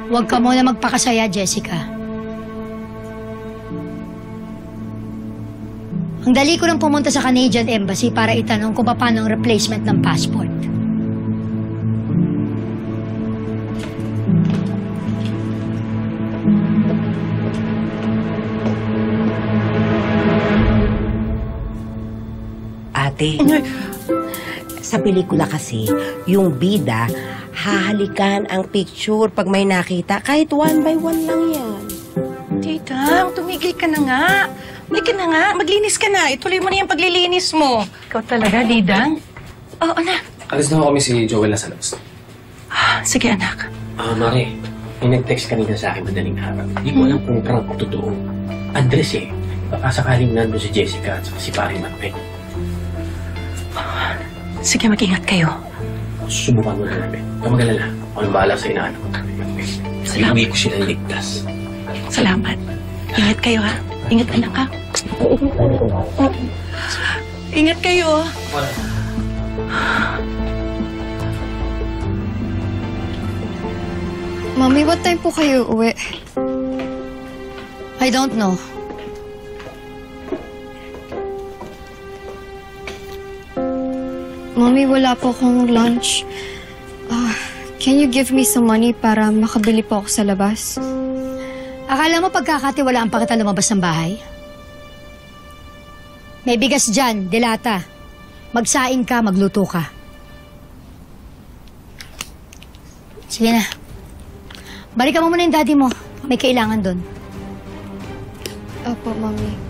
Huwag ka muna magpakasaya, Jessica. Ang dali ko nang pumunta sa Canadian Embassy para itanong kung paano ang replacement ng passport. Ate, sa pelikula kasi, yung bida, hahalikan ang picture pag may nakita. Kahit 1 by 1 lang yan. Tita, tumigil ka na nga. Halika na nga, maglinis ka na. Ituloy mo na yung paglilinis mo. Ikaw talaga, Didang? Oo, anak. Alis na kami si Joel na sa labas. Sige, anak. Mare, may nag-text kanina sa akin madaling araw. Hindi ko alam kung prank o totoo. Andres eh. Baka sakaling nandun si Jessica at si Paring Manuel. Sige, mag-ingat kayo. Susubukan mo na namin. Kamagalala. Ako nang bahala sa inaanak ko. Salamat. Hindi ko sila ligtas. Salamat. Ingat kayo, ha? Ingat, anak, ha? Ingat kayo. Mami, what time po kayo uwi? I don't know. Mami, wala po akong lunch. Can you give me some money para makabili po ako sa labas? Akala mo pagkakatiwalaan pa kita lumabas ng bahay? May bigas dyan, dilata. Magsaing ka, magluto ka. Sige na. Balikan mo muna yung daddy mo. May kailangan doon. Opo, Mami.